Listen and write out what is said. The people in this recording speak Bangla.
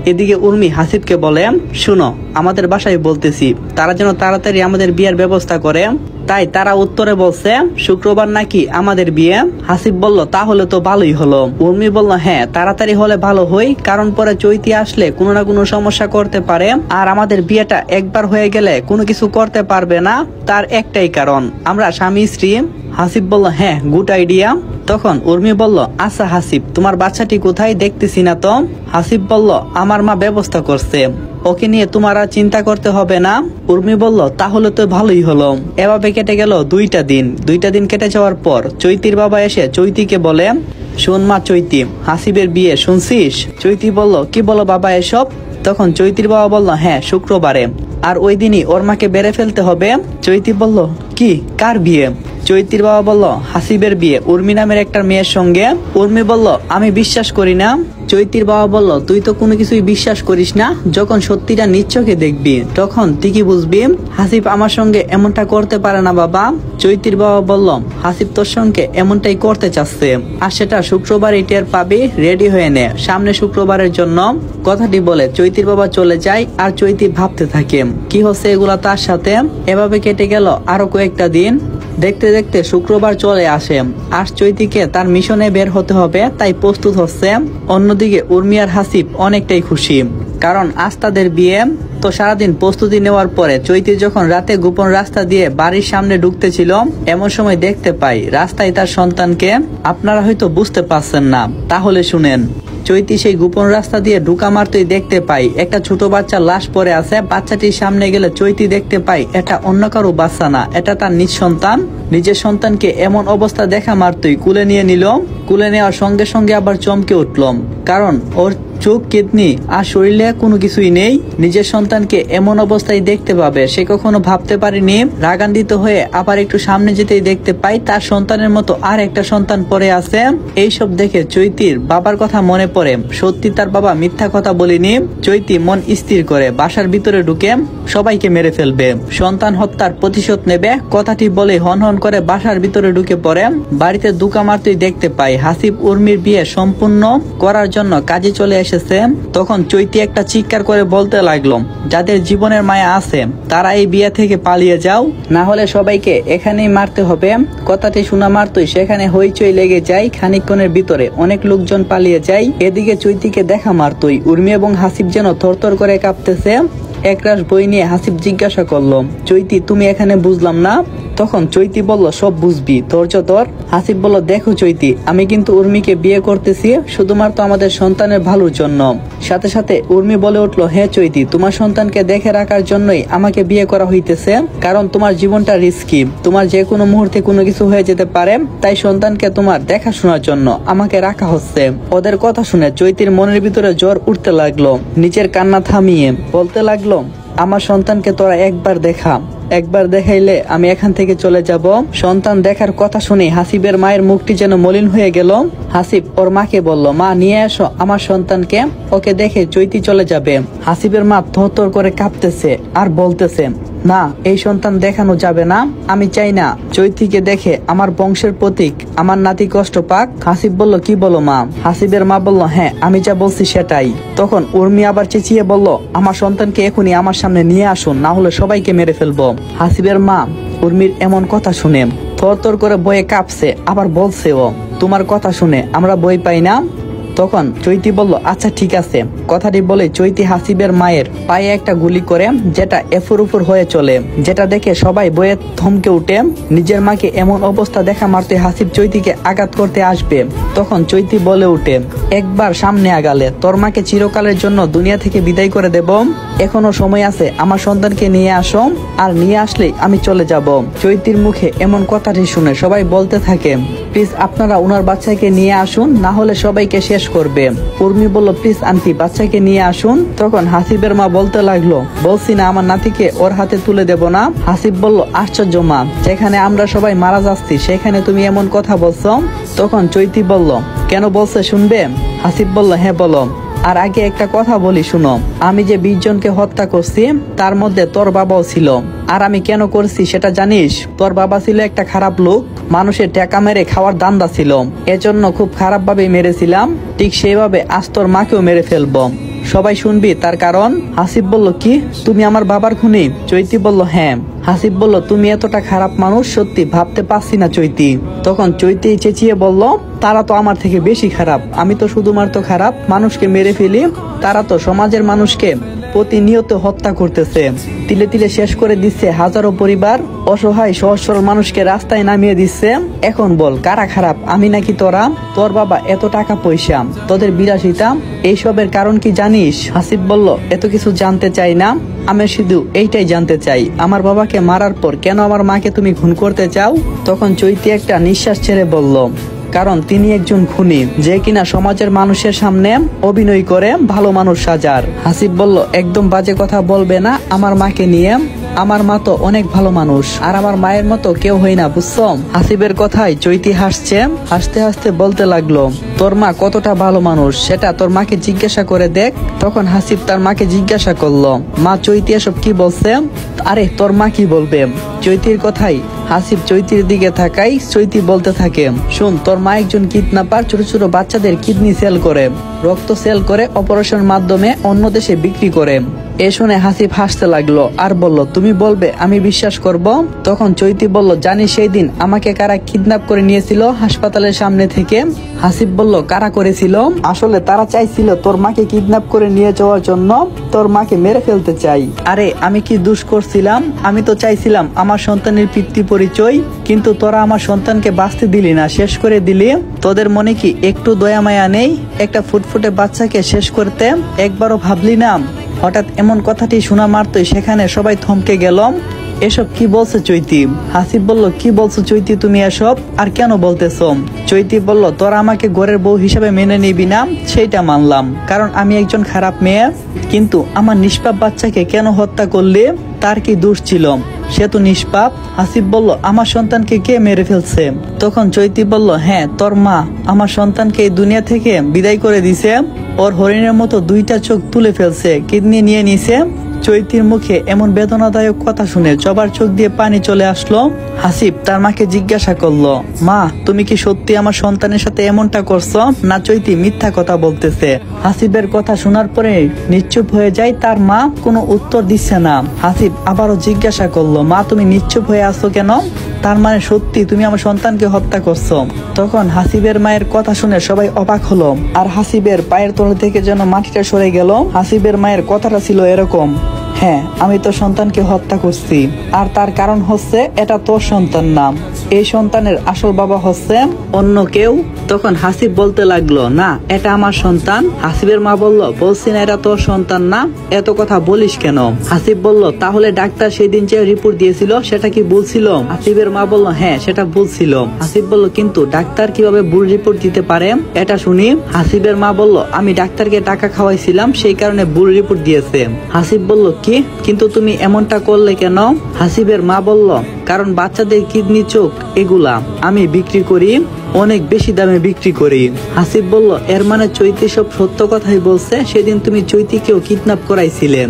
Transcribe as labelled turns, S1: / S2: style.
S1: এদিকে উর্মি হাসিবকে বলে, শুনো, আমাদের বাসায় বলতেছি তারা যেন তাড়াতাড়ি আমাদের বিয়ের ব্যবস্থা করে। তাই তারা উত্তরে বলছে শুক্রবার নাকি আমাদের বিয়ে। হাসিব বলল, তাহলে তো ভালোই হলো। উর্মি বলল, হ্যাঁ, তাড়াতাড়ি হলে ভালো হয়, কারণ পরে চৈতি আসলে কোনো না কোনো সমস্যা করতে পারে, আর আমাদের বিয়েটা একবার হয়ে গেলে কোনো কিছু করতে পারবে না। তার একটাই কারণ, আমরা স্বামী স্ত্রী। হাসিব বলল, হ্যাঁ, গুড আইডিয়া। তখন উর্মি বলল, আচ্ছা হাসিব, তোমার বাচ্চাটি কোথায়, দেখতেছি না তো। হাসিব বলল, আমার মা ব্যবস্থা করছে, ওকে নিয়ে তোমার আর চিন্তা করতে হবে না। উর্মি বলল, তাহলে তো ভালোই হলো। এভাবে কেটে গেল 2টা দিন। 2টা দিন কেটে যাওয়ার পর চৈতির বাবা এসে চৈতিকে বলে, শোন মা চৈতি, হাসিবের বিয়ে শুনছিস? চৈতি বলল, কি বলো বাবা এসব? তখন চৈতির বাবা বলল, হ্যাঁ, শুক্রবারে, আর ওই দিনই ওর মাকে বেড়ে ফেলতে হবে। চৈতি বলল, কি, কার বিয়ে? চৈতির বাবা বলল, হাসিবের বিয়ে উর্মি নামের একটা মেয়ের সঙ্গে। উর্মি বলল, আমি বিশ্বাস করি না। চৈতির বাবা বলল, তুই তো কোনো কিছুই বিশ্বাস করিস না, যখন সত্যিটা নিজ চোখে দেখবি তখন ঠিকই বুঝবি। হাসিব আমার সঙ্গে এমনটা করতে পারে না বাবা। চৈতির বাবা বলল, হাসিব তোর সঙ্গে এমনটাই করতে চাচ্ছে, আর সেটা শুক্রবার টের পাবি, রেডি হয়ে নে, সামনে শুক্রবারের জন্য। কথাটি বলে চৈতির বাবা চলে যায়, আর চৈতি ভাবতে থাকে কি হচ্ছে এগুলা তার সাথে। এভাবে কেটে গেল আরো কয়েকটা দিন। দেখতে দেখতে শুক্রবার চলে আসে, আর চৈতিকে তার মিশনে বের হতে হবে, তাই প্রস্তুত হচ্ছে। অন্যদিকে উর্মি আর হাসিব অনেকটাই খুশি, কারণ আজ তাদের বিয়ে। তো সারাদিন প্রস্তুতি নেওয়ার পরে চৈতি যখন রাতে গোপন রাস্তা দিয়ে বাড়ির সামনে ঢুকতেছিল, এমন সময় দেখতে পাই রাস্তায় তার সন্তানকে। আপনারা হয়তো বুঝতে পারছেন না, তাহলে শুনেন। চৈতি সেই গোপন রাস্তা দিয়ে ঢুকা মারতেই দেখতে পাই একটা ছোট বাচ্চার লাশ পড়ে আছে। বাচ্চাটির সামনে গেলে চৈতি দেখতে পাই এটা অন্য কারো বাচ্চা না, এটা তার নিজ সন্তান। নিজের সন্তানকে এমন অবস্থা দেখা মারতেই কুলে নিয়ে নিল। কুলে নেওয়ার সঙ্গে সঙ্গে আবার চমকে উঠলাম, কারণ ওর চোখ, কিডনি আর শরীরে কোনো কিছুই নেই। নিজের সন্তানকে এমন অবস্থায় দেখতে পাবে সে কখনো ভাবতে পারেনি। রাগান্বিত হয়ে আবার একটু সামনে যেতেই দেখতে পাই তার সন্তানের মতো আর একটা সন্তান পড়ে আছে। এইসব দেখে চৈতির বাবার কথা মনে পড়ে, সত্যি তার বাবা মিথ্যা কথা বলেনি। চৈতি মন স্থির করে বাসার ভিতরে ঢুকে সবাইকে মেরে ফেলবে, সন্তান হত্যার প্রতিশোধ নেবে। কথাটি বলে হন হন করে বাসার ভিতরে ঢুকে পড়ে। বাড়িতে দুকা মারতেই দেখতে পাই হাসিব উর্মির বিয়ে সম্পূর্ণ করার জন্য কাজে চলে এসেছে। তখন চৈতি একটা চিৎকার করে বলতে লাগলো, যাদের জীবনের মায়া আছে তারা এই বিয়ে থেকে পালিয়ে যাও, না হলে সবাইকে এখানেই মারতে হবে। কথাটি শোনা মারতই সেখানে হইচই লেগে যায়। খানিকক্ষণের ভিতরে অনেক লোকজন পালিয়ে যায়। এদিকে চৈতিকে দেখা মারতই উর্মি এবং হাসিব যেন থরথর করে কাঁপতেছে। একরাশ বই নিয়ে হাসিব জিজ্ঞাসা করলো, চৈতি, তুমি এখানে বুঝলাম না। তখন চৈতি বলল, সব বুঝবি, ধৈর্য ধর। হাসিব বলল, দেখো চৈতি, আমি কিন্তু উর্মিকে বিয়ে করতেছি শুধুমাত্র আমাদের সন্তানের ভালোর জন্য। সাথে সাথে উর্মি বলে উঠলো, হ্যাঁ চৈতি, তোমার সন্তানকে দেখে রাখার জন্যই আমাকে বিয়ে করা হইতেছে, কারণ তোমার জীবনটা রিস্কি, তোমার যে কোনো মুহূর্তে কোনো কিছু হয়ে যেতে পারে, তাই সন্তানকে তোমার দেখাশোনার জন্য আমাকে রাখা হচ্ছে। ওদের কথা শুনে চৈতির মনের ভিতরে জ্বর উঠতে লাগলো। নিজের কান্না থামিয়ে বলতে লাগলো, আমার সন্তানকে তোরা একবার দেখা, একবার দেখাইলে আমি এখান থেকে চলে যাব। সন্তান দেখার কথা শুনে হাসিবের মায়ের মুখটি যেন মলিন হয়ে গেল। হাসিব ওর মাকে বলল, মা, নিয়ে এসো আমার সন্তানকে, ওকে দেখে চৈতি চলে যাবে। হাসিবের মা থরথর করে কাঁপতেছে আর বলতেছে, না, এই সন্তান দেখানো যাবে না, আমি চাই না চৈতিকে দেখে আমার বংশের প্রতীক আমার নাতি কষ্ট পাক। হাসিব বলল, কি বলো মা? হাসিবের মা বলল, হ্যাঁ, আমি যা বলছি সেটাই। তখন উর্মি আবার চেঁচিয়ে বলল, আমার সন্তানকে এখনই আমার সামনে নিয়ে আসুন, না হলে সবাইকে মেরে ফেলবো। হাসিবের মা উর্মির এমন কথা শুনে থরথর করে বয়ে কাঁপছে, আবার বলছে, ও তোমার কথা শুনে আমরা বই পাই না। তখন চৈতি বলল, আচ্ছা ঠিক আছে। কথাটি বলে চৈতি হাসিবের মায়ের পায়ে একটা গুলি করে, যেটা এফুর উফুর হয়ে চলে, যেটা দেখে সবাই বয়ে থমকে উঠে। নিজের মাকে এমন অবস্থা দেখা মারতে হাসিব চৈতিকে আঘাত করতে আসবে, তখন চৈতি বলে উঠে, একবার সামনে আগালে তোর মাকে চিরকালের জন্য দুনিয়া থেকে বিদায় করে দেব। এখনো সময় আছে, আমার সন্তানকে নিয়ে আসো, আর নিয়ে আসলেই আমি চলে যাব। চৈতির মুখে এমন কথাটি শুনে সবাই বলতে থাকে, প্লিজ আপনারা ওনার বাচ্চাকে নিয়ে আসুন, না হলে সবাইকে শেষ করবে। উর্মি বলল, প্লিজ আন্টি, বাচ্চাকে নিয়ে আসুন। তখন হাসিবের মা বলতে লাগলো, বলছি না আমার নাতিকে ওর হাতে তুলে দেব না। হাসিব বলল, আশ্চর্য মা, যেখানে আমরা সবাই মারা যাচ্ছি সেখানে তুমি এমন কথা বলছো। তখন চৈতি বলল, কেন বলছে শুনবে? হাসিব বলল, হ্যাঁ বলো। আর আগে একটা কথা বলি শুনো, আমি যে 20 জনকে হত্যা করছি তার মধ্যে তোর বাবাও ছিল। আর আমি কেন করছি সেটা জানিস? তোর বাবা ছিল একটা খারাপ লোক, মানুষের টাকা মেরে খাওয়ার দান্দা ছিল, এজন্য খুব খারাপ ভাবে মেরেছিলাম। ঠিক সেইভাবে আজ তোর মাকেও মেরে ফেলবো। সবাই শুনবি তার কারণ। হাসিব বলল, কি তুমি আমার বাবার খুনি? চৈতি বলল, হ্যাঁ। হাসিব বলল, তুমি এতটা খারাপ মানুষ সত্যি ভাবতে পারছি না চৈতি। তখন চৈতি চেঁচিয়ে বলল, তারা তো আমার থেকে বেশি খারাপ, আমি তো শুধুমাত্র খারাপ মানুষকে মেরে ফেলি, তারা তো সমাজের মানুষকে প্রতিনিয়ত হত্যা করতেছে, তিলে তিলে শেষ করে দিচ্ছে হাজারো পরিবার, অসহায় সহজ সরল মানুষকে রাস্তায় নামিয়ে দিচ্ছে। এখন বল কারা খারাপ, আমি নাকি তোরা? তোর বাবা এত টাকা পয়সা, তোদের বিলাসিতা, এইসবের কারণ কি জানিস? হাসিব বলল, এত কিছু জানতে চাই না, আমি শুধু এইটাই জানতে চাই, আমার বাবাকে মারার পর কেন আমার মাকে তুমি খুন করতে চাও? তখন চৈতি একটা নিঃশ্বাস ছেড়ে বলল, কারণ তিনি একজন খুনি, যে কিনা সমাজের মানুষের সামনে অভিনয় করে ভালো মানুষ সাজার। হাসিব বলল, একদম বাজে কথা বলবে না আমার মাকে নিয়ে, আমার মা তো অনেক ভালো মানুষ, আর আমার মায়ের মতো কেউ হয় না, বুঝছো? হাসিবের কথায় চৈতি হাসছে, হাসতে হাসতে বলতে লাগলো, তোর মা কতটা ভালো মানুষ সেটা তোর মাকে জিজ্ঞাসা করে দেখ। তখন হাসিব তার মাকে জিজ্ঞাসা করলো, মা চৈতি এসব কি বলছে? আরে তোর মা কি বলবে? চৈতির কথাই হাসিব চৈতির দিকে তাকাই, চৈতি বলতে থাকে, শোন, তোর মা একজন কিডন্যাপার, ছোট ছোট বাচ্চাদের কিডনি সেল করে, রক্ত সেল করে অপারেশন মাধ্যমে অন্য দেশে বিক্রি করে। এ শুনে হাসিব হাসতে লাগলো আর বলল, তুমি বলবে আমি বিশ্বাস করব? তখন চৈতি বলল, জানিস সেই দিন আমাকে কারা কিডন্যাপ করে নিয়েছিল হাসপাতালের সামনে থেকে? হাসিব বলল, কারা করেছিল? আসলে তারা চাইছিল তোর মাকে কিডন্যাপ করে নিয়ে যাওয়ার জন্য, তোর মাকে মেরে ফেলতে চাই। আরে আমি কি দোষ করছিলাম? আমি তো চাইছিলাম আমার সন্তানের পিতৃ পরিচয়, কিন্তু তোরা আমার সন্তানকে বাঁচতে দিলি না, শেষ করে দিলি। তোদের মনে কি একটু দয়া মায়া নেই? একটা ফুটফুটে বাচ্চাকে শেষ করতে একবারও ভাবলি না? হঠাৎ এমন কথাটি শোনা মাত্রই সেখানে সবাই থমকে গেল। এসব কি বলছে চৈতি? হাসিব বলল, কি বলছো চৈতি তুমি এসব, আর কেন বলতেছো? চৈতি বলল, তোরা আমাকে ঘরের বউ হিসেবে মেনে নিবি না সেইটা মানলাম, কারণ আমি একজন খারাপ মেয়ে, কিন্তু আমার নিষ্পাপ বাচ্চাকে কেন হত্যা করলে? তার কি দোষ ছিল? সে তো নিষ্পাপ। হাসিব বলল, আমার সন্তানকে কে মেরে ফেলছে? তখন চৈতি বলল, হ্যাঁ তোর মা আমার সন্তানকে এই দুনিয়া থেকে বিদায় করে দিছে, ওর হরিণের মতো দুইটা চোখ তুলে ফেলছে, কিডনি নিয়ে নিছে। চৈতির মুখে এমন বেদনাদায়ক কথা শুনে সবার চোখ দিয়ে পানি চলে আসলো। হাসিব তার মাকে জিজ্ঞাসা করলো, মা তুমি কি সত্যি আমার সন্তানের সাথে এমনটা করছো, না চৈতি মিথ্যা কথা বলতেছে? হাসিবের কথা শোনার পরে নিশ্চুপ হয়ে যায় তার মা, কোনো উত্তর দিচ্ছে না। হাসিব আবারও জিজ্ঞাসা করলো, মা তুমি নিশ্চুপ হয়ে আছো কেন? তার মানে সত্যি তুমি আমার সন্তানকে হত্যা করছো? তখন হাসিবের মায়ের কথা শুনে সবাই অবাক হলো, আর হাসিবের পায়ের তলা থেকে যেন মাটিটা সরে গেল। হাসিবের মায়ের কথাটা ছিল এরকম, হ্যাঁ আমি তো সন্তানকে হত্যা করছি, আর তার কারণ হচ্ছে এটা তোর সন্তান না, এই সন্তানের আসল বাবা হচ্ছে অন্য কেউ। তখন হাসিব বলতে লাগলো, না এটা আমার সন্তান। হাসিবের মা বলল, বলছি না এটা তোর সন্তান না, এত কথা বলিস কেন? হাসিব বলল, তাহলে ডাক্তার সেদিন যে রিপোর্ট দিয়েছিল সেটা কি ভুল ছিল? হাসিবের মা বলল, হ্যাঁ সেটা ভুল ছিল। হাসিব বলল, কিন্তু ডাক্তার কিভাবে ভুল রিপোর্ট দিতে পারে এটা শুনি। হাসিবের মা বলল, আমি ডাক্তারকে টাকা খাওয়াইছিলাম, সেই কারণে ভুল রিপোর্ট দিয়েছে। হাসিব বলল, কি? কিন্তু তুমি এমনটা করলে কেন? হাসিবের মা বলল, কারণ বাচ্চাদের কিডনি চোখ এগুলা আমি বিক্রি করি, অনেক বেশি দামে বিক্রি করি। হাসিব বলল, এর মানে চৈতি সব সত্য কথাই বলছে, সেদিন তুমি চৈতিকেও কিডন্যাপ করাইছিলে।